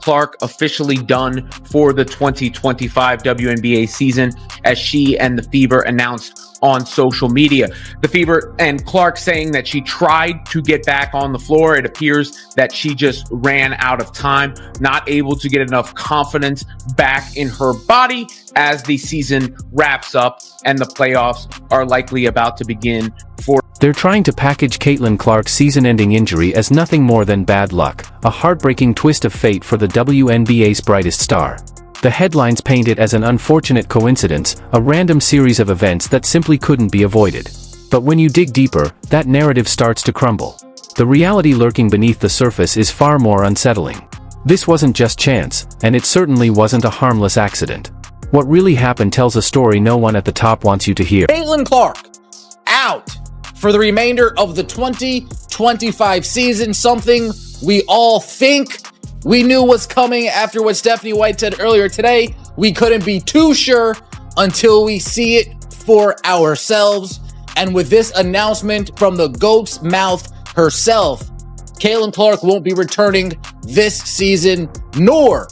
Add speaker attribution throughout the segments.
Speaker 1: Clark officially done for the 2025 WNBA season, as she and the Fever announced on social media. The Fever and Clark saying that she tried to get back on the floor. It appears that she just ran out of time, not able to get enough confidence back in her body as the season wraps up and the playoffs are likely about to begin for.
Speaker 2: They're trying to package Caitlin Clark's season-ending injury as nothing more than bad luck, a heartbreaking twist of fate for the WNBA's brightest star. The headlines paint it as an unfortunate coincidence, a random series of events that simply couldn't be avoided. But when you dig deeper, that narrative starts to crumble. The reality lurking beneath the surface is far more unsettling. This wasn't just chance, and it certainly wasn't a harmless accident. What really happened tells a story no one at the top wants you to hear.
Speaker 3: Caitlin Clark, out for the remainder of the 2025 season, something we all think we knew was coming after what Stephanie White said earlier today. We couldn't be too sure until we see it for ourselves. And with this announcement from the GOAT's mouth herself, Caitlin Clark won't be returning this season, nor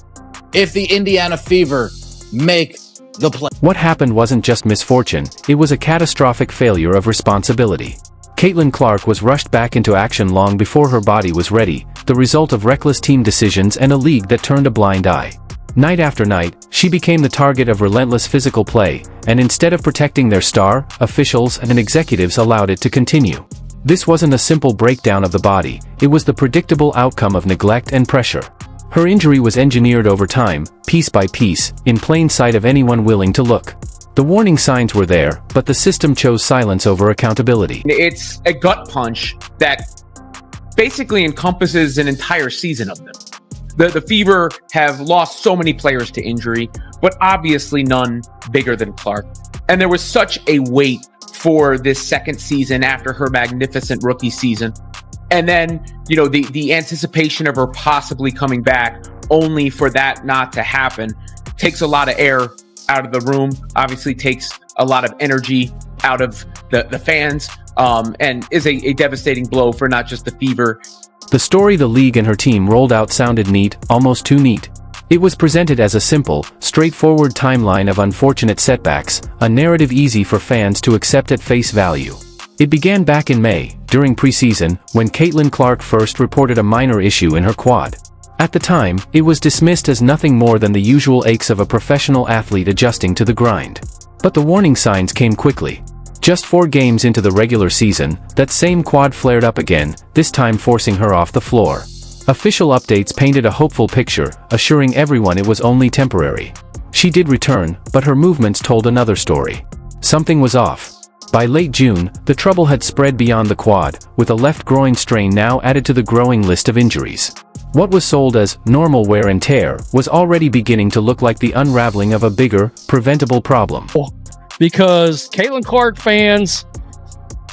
Speaker 3: if the Indiana Fever make the play.
Speaker 2: What happened wasn't just misfortune, it was a catastrophic failure of responsibility. Caitlin Clark was rushed back into action long before her body was ready, the result of reckless team decisions and a league that turned a blind eye. Night after night, she became the target of relentless physical play, and instead of protecting their star, officials and executives allowed it to continue. This wasn't a simple breakdown of the body, it was the predictable outcome of neglect and pressure. Her injury was engineered over time, piece by piece, in plain sight of anyone willing to look. The warning signs were there, but the system chose silence over accountability.
Speaker 1: It's a gut punch that basically encompasses an entire season of them. The Fever have lost so many players to injury, but obviously none bigger than Clark. And there was such a wait for this second season after her magnificent rookie season. And then, the anticipation of her possibly coming back, only for that not to happen, takes a lot of air out of the room, obviously takes a lot of energy out of the fans, and is a devastating blow for not just the Fever.
Speaker 2: The story the league and her team rolled out sounded neat, almost too neat. It was presented as a simple, straightforward timeline of unfortunate setbacks, a narrative easy for fans to accept at face value. It began back in May, during preseason, when Caitlin Clark first reported a minor issue in her quad. At the time, it was dismissed as nothing more than the usual aches of a professional athlete adjusting to the grind. But the warning signs came quickly. Just 4 games into the regular season, that same quad flared up again, this time forcing her off the floor. Official updates painted a hopeful picture, assuring everyone it was only temporary. She did return, but her movements told another story. Something was off. By late June, the trouble had spread beyond the quad, with a left groin strain now added to the growing list of injuries. What was sold as normal wear and tear was already beginning to look like the unraveling of a bigger, preventable problem.
Speaker 4: Because Caitlin Clark fans,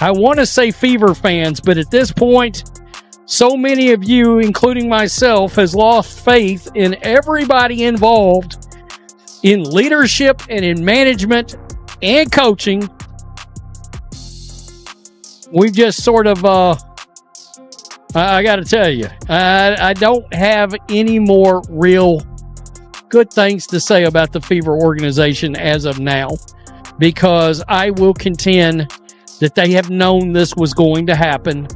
Speaker 4: I want to say Fever fans, but at this point, so many of you, including myself, has lost faith in everybody involved in leadership and in management and coaching. We've just sort of, I got to tell you, I don't have any more real good things to say about the Fever organization as of now, because I will contend that they have known this was going to happen,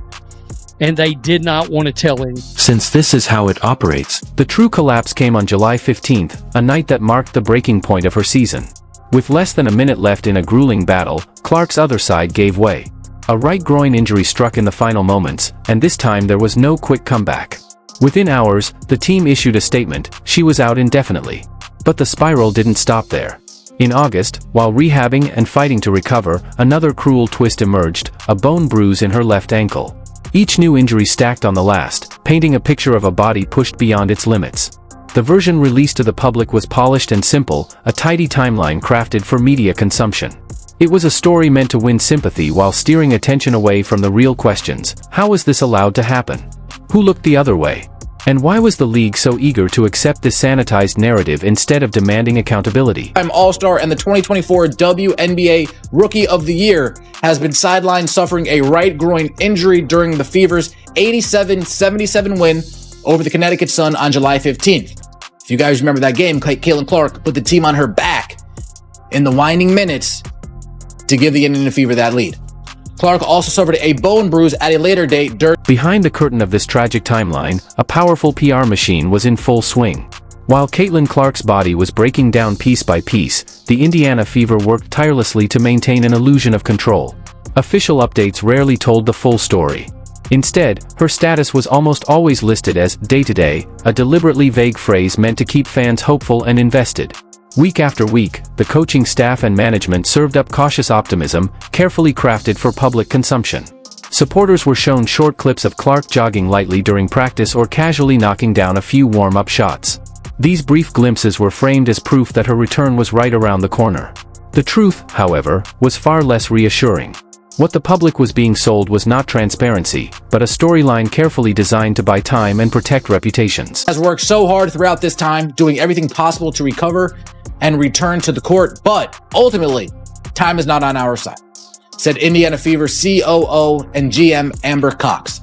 Speaker 4: and they did not want to tell him.
Speaker 2: Since this is how it operates, the true collapse came on July 15th, a night that marked the breaking point of her season. With less than a minute left in a grueling battle, Clark's other side gave way. A right groin injury struck in the final moments, and this time there was no quick comeback. Within hours, the team issued a statement: she was out indefinitely. But the spiral didn't stop there. In August, while rehabbing and fighting to recover, another cruel twist emerged, a bone bruise in her left ankle. Each new injury stacked on the last, painting a picture of a body pushed beyond its limits. The version released to the public was polished and simple, a tidy timeline crafted for media consumption. It was a story meant to win sympathy while steering attention away from the real questions. How was this allowed to happen? Who looked the other way? And why was the league so eager to accept this sanitized narrative instead of demanding accountability?
Speaker 3: All-Star and the 2024 WNBA Rookie of the Year has been sidelined suffering a right groin injury during the Fever's 87-77 win over the Connecticut Sun on July 15th. If you guys remember that game, Caitlin Clark put the team on her back in the winding minutes to give the Indiana Fever that lead. Clark also suffered a bone bruise at a later date.
Speaker 2: Behind the curtain of this tragic timeline, a powerful PR machine was in full swing. While Caitlin Clark's body was breaking down piece by piece, the Indiana Fever worked tirelessly to maintain an illusion of control. Official updates rarely told the full story. Instead, her status was almost always listed as day-to-day, a deliberately vague phrase meant to keep fans hopeful and invested. Week after week, the coaching staff and management served up cautious optimism, carefully crafted for public consumption. Supporters were shown short clips of Clark jogging lightly during practice or casually knocking down a few warm-up shots. These brief glimpses were framed as proof that her return was right around the corner. The truth, however, was far less reassuring. What the public was being sold was not transparency, but a storyline carefully designed to buy time and protect reputations.
Speaker 3: Has worked so hard throughout this time, doing everything possible to recover and return to the court, but ultimately, time is not on our side, said Indiana Fever COO and GM Amber Cox.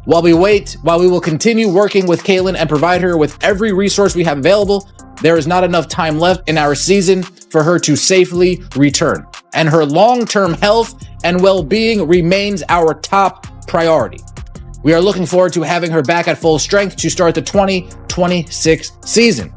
Speaker 3: While we will continue working with Caitlin and provide her with every resource we have available, there is not enough time left in our season for her to safely return, and her long-term health and well-being remains our top priority. We are looking forward to having her back at full strength to start the 2026 season.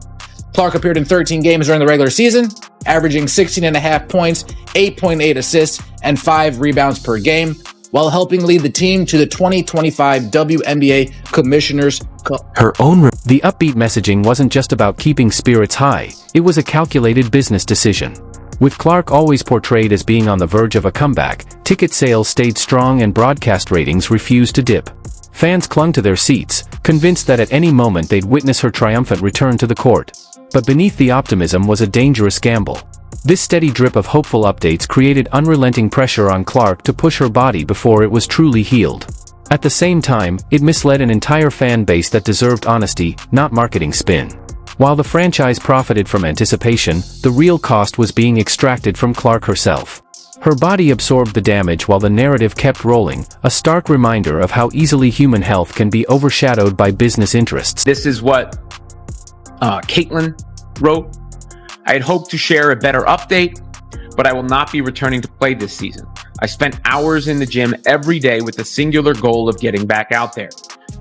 Speaker 3: Clark appeared in 13 games during the regular season, averaging 16.5 points, 8.8 assists, and 5 rebounds per game, while helping lead the team to the 2025 WNBA Commissioner's Cup.
Speaker 2: The upbeat messaging wasn't just about keeping spirits high, it was a calculated business decision. With Clark always portrayed as being on the verge of a comeback, ticket sales stayed strong and broadcast ratings refused to dip. Fans clung to their seats, convinced that at any moment they'd witness her triumphant return to the court. But beneath the optimism was a dangerous gamble. This steady drip of hopeful updates created unrelenting pressure on Clark to push her body before it was truly healed. At the same time, it misled an entire fan base that deserved honesty, not marketing spin. While the franchise profited from anticipation, the real cost was being extracted from Clark herself. Her body absorbed the damage while the narrative kept rolling, a stark reminder of how easily human health can be overshadowed by business interests.
Speaker 1: This is what Caitlin wrote. I had hoped to share a better update, but I will not be returning to play this season. I spent hours in the gym every day with the singular goal of getting back out there.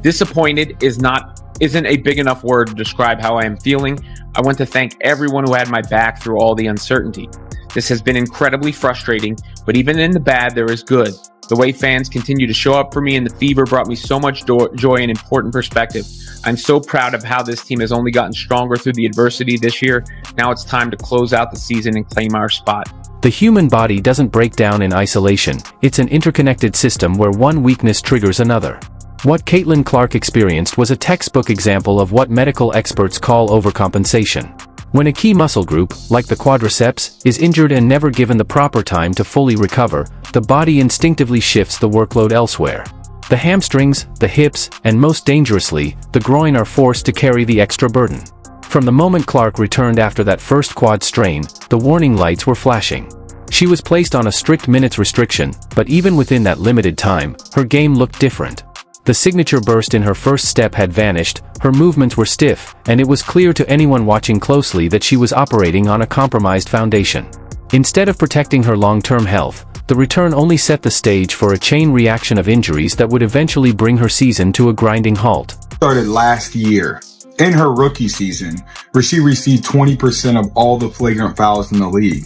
Speaker 1: Disappointed isn't a big enough word to describe how I am feeling. I want to thank everyone who had my back through all the uncertainty. This has been incredibly frustrating, but even in the bad, there is good. The way fans continue to show up for me and the Fever brought me so much joy and important perspective. I'm so proud of how this team has only gotten stronger through the adversity this year. Now it's time to close out the season and claim our spot.
Speaker 2: The human body doesn't break down in isolation. It's an interconnected system where one weakness triggers another. What Caitlin Clark experienced was a textbook example of what medical experts call overcompensation. When a key muscle group, like the quadriceps, is injured and never given the proper time to fully recover, the body instinctively shifts the workload elsewhere. The hamstrings, the hips, and most dangerously, the groin are forced to carry the extra burden. From the moment Clark returned after that first quad strain, the warning lights were flashing. She was placed on a strict minutes restriction, but even within that limited time, her game looked different. The signature burst in her first step had vanished, her movements were stiff, and it was clear to anyone watching closely that she was operating on a compromised foundation. Instead of protecting her long-term health, the return only set the stage for a chain reaction of injuries that would eventually bring her season to a grinding halt.
Speaker 5: Started last year, in her rookie season, where she received 20% of all the flagrant fouls in the league.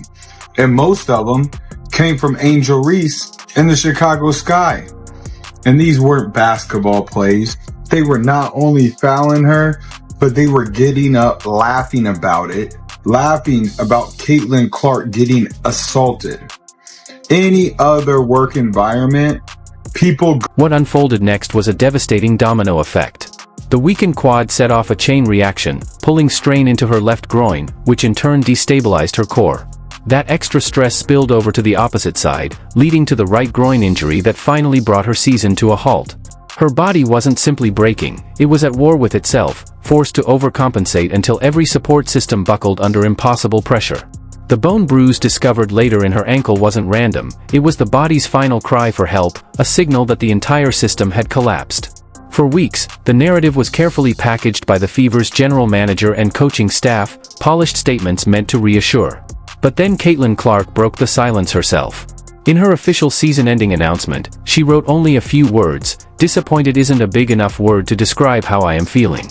Speaker 5: And most of them came from Angel Reese in the Chicago Sky. And these weren't basketball plays. They were not only fouling her, but they were getting up, laughing about it, laughing about Caitlin Clark getting assaulted. Any other work environment,
Speaker 2: What unfolded next was a devastating domino effect. The weakened quad set off a chain reaction, pulling strain into her left groin, which in turn destabilized her core. That extra stress spilled over to the opposite side, leading to the right groin injury that finally brought her season to a halt. Her body wasn't simply breaking, it was at war with itself, forced to overcompensate until every support system buckled under impossible pressure. The bone bruise discovered later in her ankle wasn't random, it was the body's final cry for help, a signal that the entire system had collapsed. For weeks, the narrative was carefully packaged by the Fever's general manager and coaching staff, polished statements meant to reassure. But then Caitlin Clark broke the silence herself. In her official season-ending announcement, she wrote only a few words. "Disappointed isn't a big enough word to describe how I am feeling."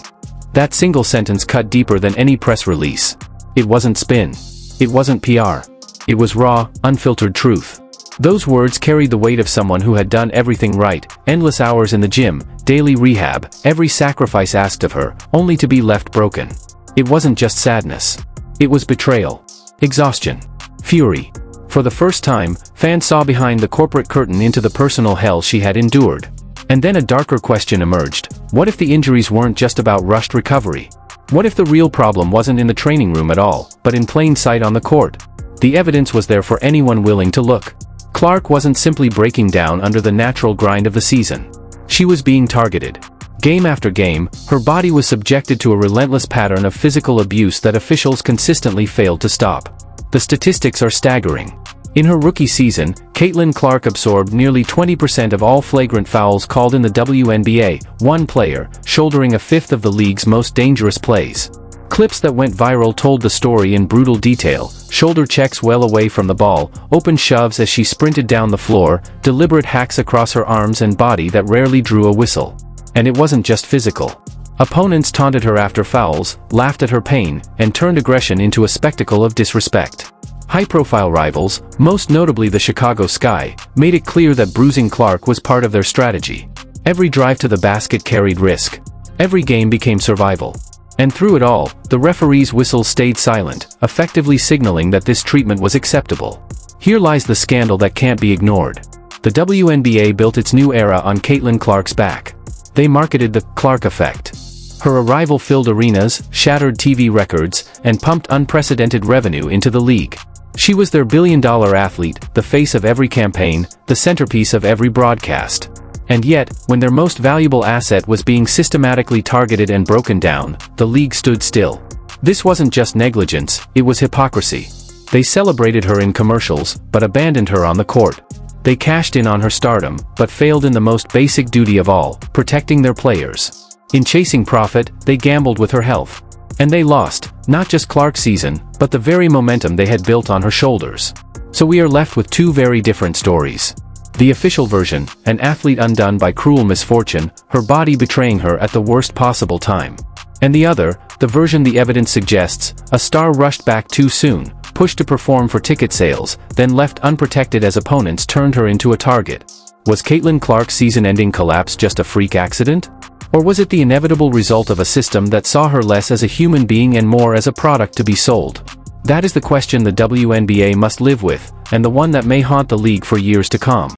Speaker 2: That single sentence cut deeper than any press release. It wasn't spin. It wasn't PR. It was raw, unfiltered truth. Those words carried the weight of someone who had done everything right: endless hours in the gym, daily rehab, every sacrifice asked of her, only to be left broken. It wasn't just sadness. It was betrayal, exhaustion, fury. For the first time, fans saw behind the corporate curtain into the personal hell she had endured. And then a darker question emerged. What if the injuries weren't just about rushed recovery? What if the real problem wasn't in the training room at all, but in plain sight on the court? The evidence was there for anyone willing to look. Clark wasn't simply breaking down under the natural grind of the season. She was being targeted. Game after game, her body was subjected to a relentless pattern of physical abuse that officials consistently failed to stop. The statistics are staggering. In her rookie season, Caitlin Clark absorbed nearly 20% of all flagrant fouls called in the WNBA, one player, shouldering a fifth of the league's most dangerous plays. Clips that went viral told the story in brutal detail: shoulder checks well away from the ball, open shoves as she sprinted down the floor, deliberate hacks across her arms and body that rarely drew a whistle. And it wasn't just physical. Opponents taunted her after fouls, laughed at her pain, and turned aggression into a spectacle of disrespect. High-profile rivals, most notably the Chicago Sky, made it clear that bruising Clark was part of their strategy. Every drive to the basket carried risk. Every game became survival. And through it all, the referee's whistle stayed silent, effectively signaling that this treatment was acceptable. Here lies the scandal that can't be ignored. The WNBA built its new era on Caitlin Clark's back. They marketed the Clark effect. Her arrival filled arenas, shattered TV records, and pumped unprecedented revenue into the league. She was their billion-dollar athlete, the face of every campaign, the centerpiece of every broadcast. And yet, when their most valuable asset was being systematically targeted and broken down, the league stood still. This wasn't just negligence, it was hypocrisy. They celebrated her in commercials, but abandoned her on the court. They cashed in on her stardom, but failed in the most basic duty of all, protecting their players. In chasing profit, they gambled with her health. And they lost, not just Clark's season, but the very momentum they had built on her shoulders. So we are left with two very different stories. The official version, an athlete undone by cruel misfortune, her body betraying her at the worst possible time. And the other, the version the evidence suggests, a star rushed back too soon, pushed to perform for ticket sales, then left unprotected as opponents turned her into a target. Was Caitlin Clark's season-ending collapse just a freak accident? Or was it the inevitable result of a system that saw her less as a human being and more as a product to be sold? That is the question the WNBA must live with, and the one that may haunt the league for years to come.